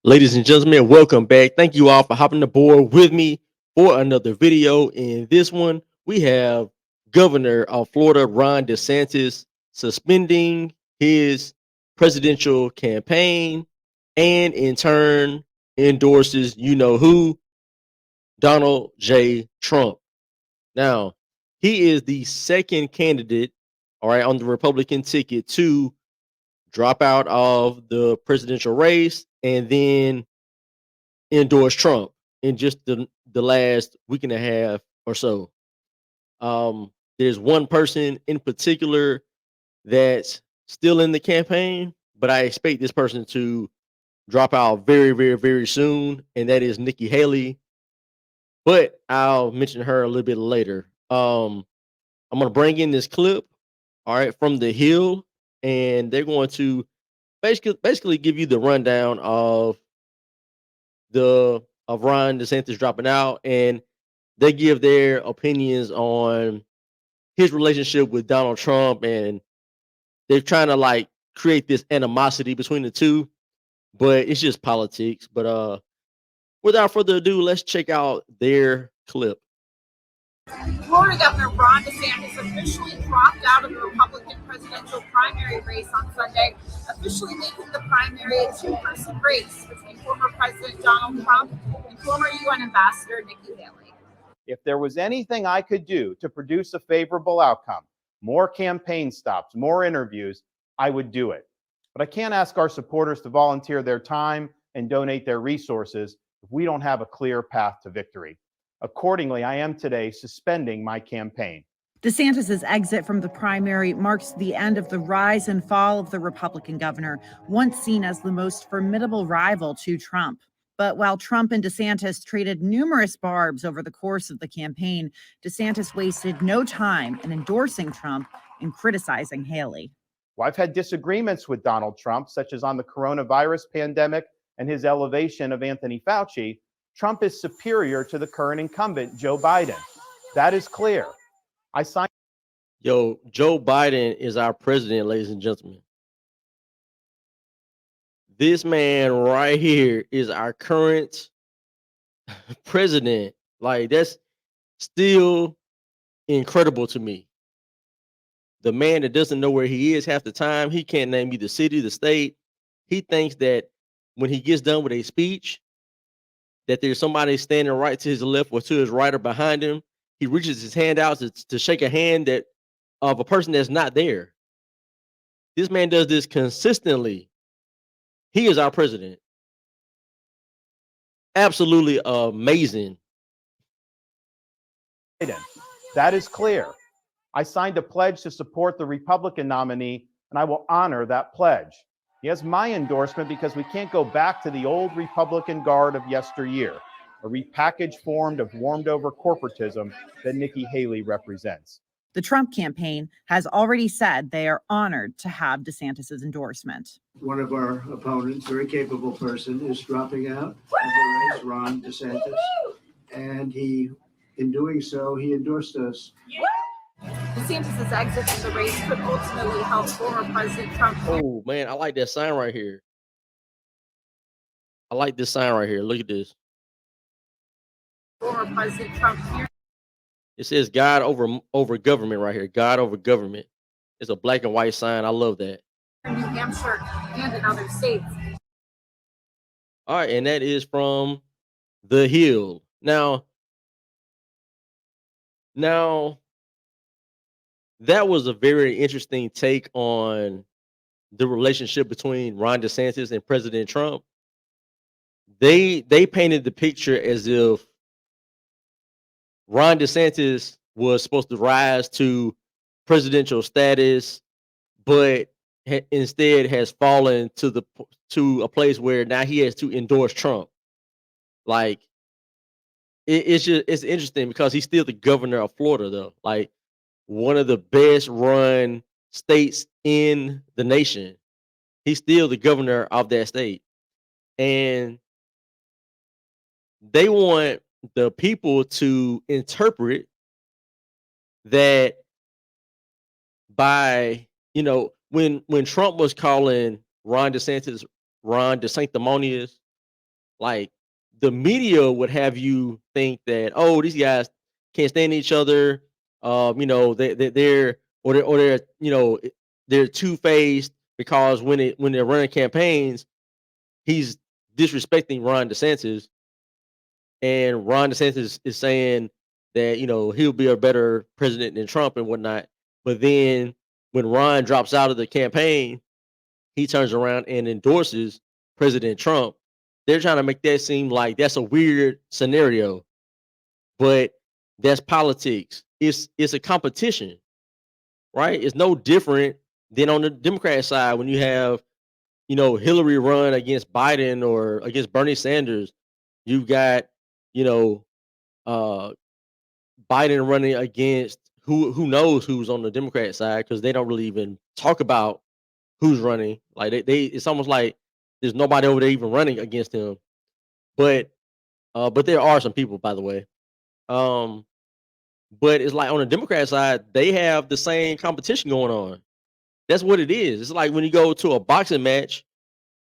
Ladies and gentlemen, welcome back. Thank you all for hopping aboard with me for another video. In this one, we have Governor of Florida Ron DeSantis suspending his presidential campaign and in turn endorses you know who, Donald J. Trump. Now, he is the second candidate, all right, on the Republican ticket to drop out of the presidential race and then endorse Trump in just the last week and a half or so. There's one person in particular that's still in the campaign, but I expect this person to drop out very, very, very soon, and that is Nikki Haley. But I'll mention her a little bit later. I'm gonna bring in this clip, all right, from the Hill, and they're going to basically give you the rundown of Ron DeSantis dropping out, and they give their opinions on his relationship with Donald Trump, and they're trying to like create this animosity between the two, but it's just politics. But without further ado, let's check out their clip. Florida Governor Ron DeSantis officially dropped out of the Republican presidential primary race on Sunday, officially making the primary a two-person race between former President Donald Trump and former UN Ambassador Nikki Haley. If there was anything I could do to produce a favorable outcome, more campaign stops, more interviews, I would do it. But I can't ask our supporters to volunteer their time and donate their resources if we don't have a clear path to victory. Accordingly, I am today suspending my campaign. DeSantis' exit from the primary marks the end of the rise and fall of the Republican governor, once seen as the most formidable rival to Trump. But while Trump and DeSantis traded numerous barbs over the course of the campaign, DeSantis wasted no time in endorsing Trump and criticizing Haley. Well, I've had disagreements with Donald Trump, such as on the coronavirus pandemic and his elevation of Anthony Fauci. Trump is superior to the current incumbent, Joe Biden. That is clear. I signed. Yo, Joe Biden is our president, ladies and gentlemen. This man right here is our current president. Like, that's still incredible to me. The man that doesn't know where he is half the time, he can't name you the city, the state. He thinks that when he gets done with a speech, that there's somebody standing right to his left or to his right or behind him. He reaches his hand out to shake a hand that of a person that's not there. This man does this consistently. He is our president. Absolutely amazing. That is clear. I signed a pledge to support the Republican nominee, and I will honor that pledge. He has my endorsement because we can't go back to the old Republican guard of yesteryear, a repackaged form of warmed over corporatism that Nikki Haley represents. The Trump campaign has already said they are honored to have DeSantis' endorsement. One of our opponents, very capable person, is dropping out of the race, Ron DeSantis, and in doing so, he endorsed us. DeSantis' exit from the race could ultimately help former President Trump. Oh man, I like that sign right here. I like this sign right here. Look at this. Former President Trump. It says God over government right here. God over government. It's a black and white sign. I love that. In New Hampshire and in other states. All right, and that is from the Hill. Now, that was a very interesting take on the relationship between Ron DeSantis and President Trump. They painted the picture as if Ron DeSantis was supposed to rise to presidential status, but instead has fallen to a place where now he has to endorse Trump. Like, it's interesting because he's still the governor of Florida, though. Like, one of the best run states in the nation. He's still the governor of that state. And they want the people to interpret that by, when Trump was calling Ron DeSantis Ron DeSanctimonious, Like the media would have you think that, oh, these guys can't stand each other. You know, they're they're two faced because when they're running campaigns, he's disrespecting Ron DeSantis, and Ron DeSantis is saying that he'll be a better president than Trump and whatnot. But then when Ron drops out of the campaign, he turns around and endorses President Trump. They're trying to make that seem like that's a weird scenario, but that's politics. It's a competition, right? It's no different than on the Democrat side when you have Hillary run against Biden or against Bernie Sanders. You've got you know uh Biden running against who knows who's on the Democrat side, because they don't really even talk about who's running. Like they it's almost like there's nobody over there even running against him. But there are some people, by the way. Um, but it's like on the Democrat side, they have the same competition going on. That's what it is. It's like when you go to a boxing match,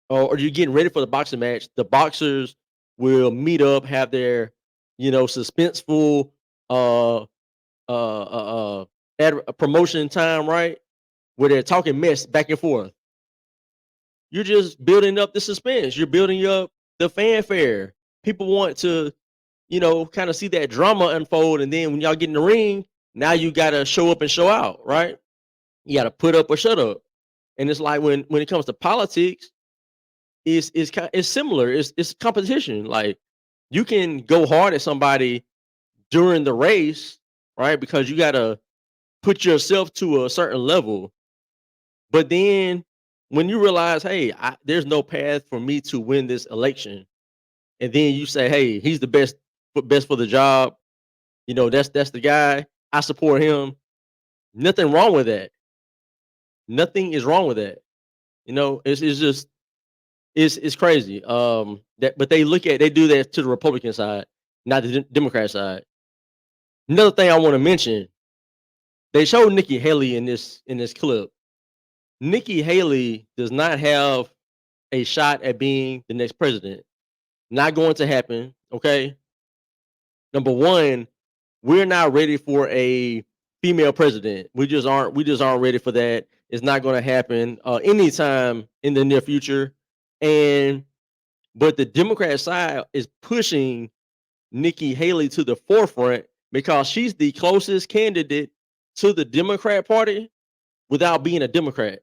or you're getting ready for the boxing match, the boxers will meet up, have their suspenseful uh promotion time, right? Where they're talking mess back and forth. You're just building up the suspense. You're building up the fanfare. People want to, kind of see that drama unfold. And then when y'all get in the ring, now you got to show up and show out, right? You got to put up or shut up. And it's like when it comes to politics, it's similar. It's competition. Like you can go hard at somebody during the race, right? Because you got to put yourself to a certain level. But then when you realize, hey, there's no path for me to win this election, and then you say, hey, he's the best for the job. That's the guy. I support him. Nothing wrong with that. Nothing is wrong with that. It's just it's crazy. But they do that to the Republican side, not the Democrat side. Another thing I want to mention, they showed Nikki Haley in this clip. Nikki Haley does not have a shot at being the next president. Not going to happen. Okay. Number one, we're not ready for a female president. We just aren't ready for that. It's not going to happen anytime in the near future. But the Democrat side is pushing Nikki Haley to the forefront because she's the closest candidate to the Democrat Party without being a Democrat.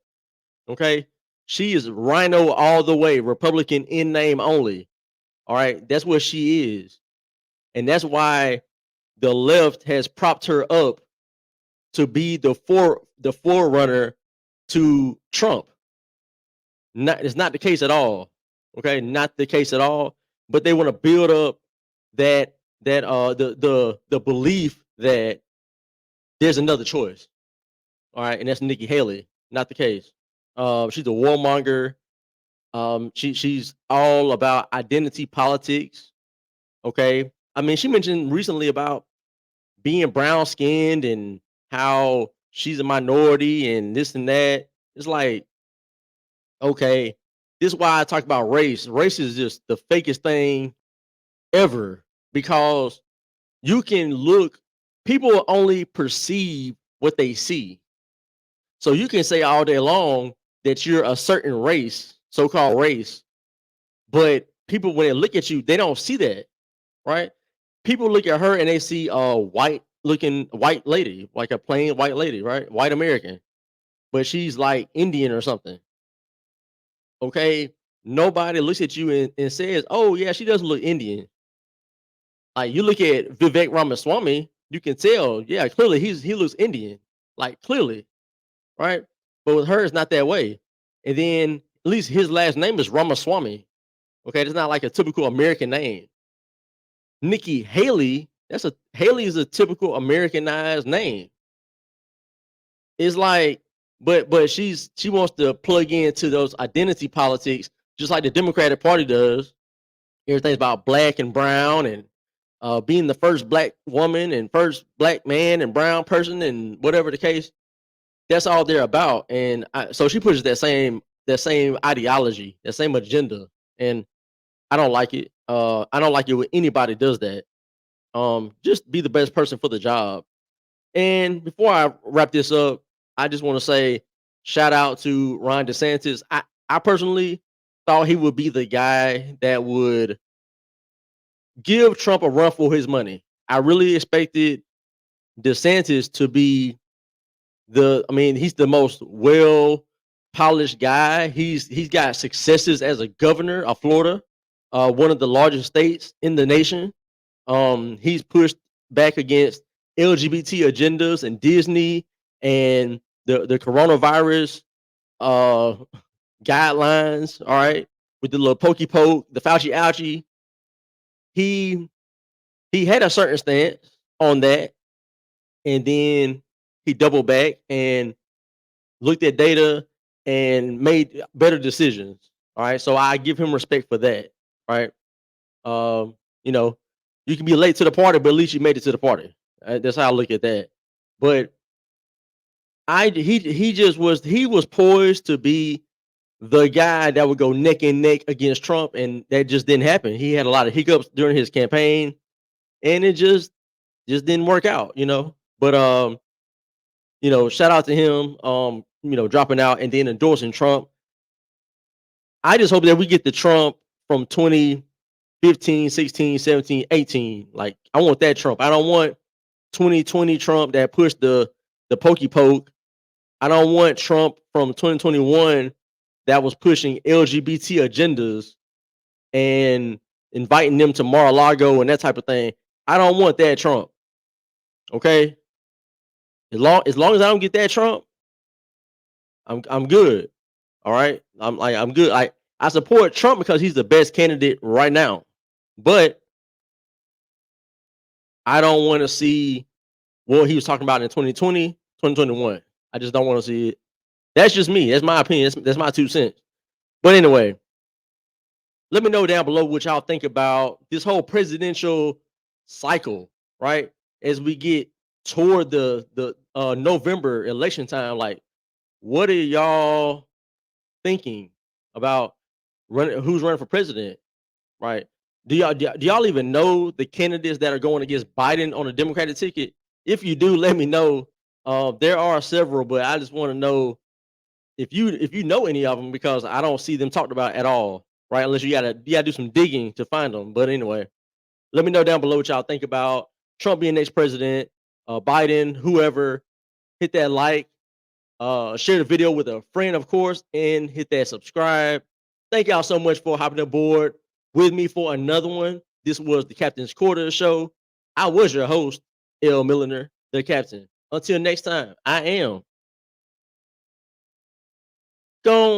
Okay. She is rhino all the way, Republican in name only. All right. That's what she is. And that's why the left has propped her up to be the forerunner to Trump. It's not the case at all. Okay. Not the case at all. But they want to build up the belief that there's another choice. All right. And that's Nikki Haley. Not the case. She's a warmonger. She's all about identity politics. Okay. I mean, she mentioned recently about being brown skinned and how she's a minority and this and that. It's like, okay, this is why I talk about race. Race is just the fakest thing ever, because people only perceive what they see. So you can say all day long that you're a certain race, so-called race, but people, when they look at you, they don't see that, right? People look at her and they see a white lady, like a plain white lady, right? White American, but she's like Indian or something. Okay. Nobody looks at you and says, oh yeah, she doesn't look Indian. Like you look at Vivek Ramaswamy, you can tell, yeah, clearly he looks Indian, like clearly, right? But with her, it's not that way. And then at least his last name is Ramaswamy. Okay, it's not like a typical American name. Nikki Haley, Haley is a typical Americanized name. It's like, but she wants to plug into those identity politics, just like the Democratic Party does. Everything's about black and brown and being the first black woman and first black man and brown person and whatever the case. That's all they're about. And so she pushes that same ideology, that same agenda. And I don't like it. I don't like it when anybody does that. Just be the best person for the job. And before I wrap this up, I just want to say shout out to Ron DeSantis. I personally thought he would be the guy that would give Trump a run for his money. I really expected DeSantis to be I mean, he's the most well polished guy. He's got successes as a governor of Florida, one of the largest states in the nation. He's pushed back against LGBT agendas and Disney and the coronavirus uh guidelines. All right, with the little pokey poke, the Fauci ouchie. He he had a certain stance on that, and then he doubled back and looked at data and made better decisions. All right, so I give him respect for that. Right, um, you know, you can be late to the party, but at least you made it to the party. That's how I look at that. But he was poised to be the guy that would go neck and neck against Trump, and that just didn't happen. He had a lot of hiccups during his campaign, and it just didn't work out, you know. But shout out to him, dropping out and then endorsing Trump. I just hope that we get the Trump from 2015, 16, 17, 18. Like, I want that Trump. I don't want 2020 Trump that pushed the pokey poke. I don't want Trump from 2021 that was pushing LGBT agendas and inviting them to Mar-a-Lago and that type of thing. I don't want that Trump. Okay? As long as I don't get that Trump, I'm good. All right? I'm good. I support Trump because he's the best candidate right now. But I don't want to see what he was talking about in 2020, 2021. I just don't want to see it. That's just me. That's my opinion. That's my 2 cents. But anyway, let me know down below what y'all think about this whole presidential cycle, right? As we get toward the November election time, like, what are y'all thinking about who's running for president, right? Do y'all even know the candidates that are going against Biden on the Democratic ticket? If you do, let me know. There are several, but I just want to know if you know any of them, because I don't see them talked about at all, right? Unless you gotta do some digging to find them. But anyway, let me know down below what y'all think about Trump being next president, Biden, whoever. Hit that like, share the video with a friend, of course, and hit that subscribe. Thank y'all so much for hopping aboard with me for another one. This was the Captain's Quarter Show. I was your host, L. Milliner, the Captain. Until next time, I am gone.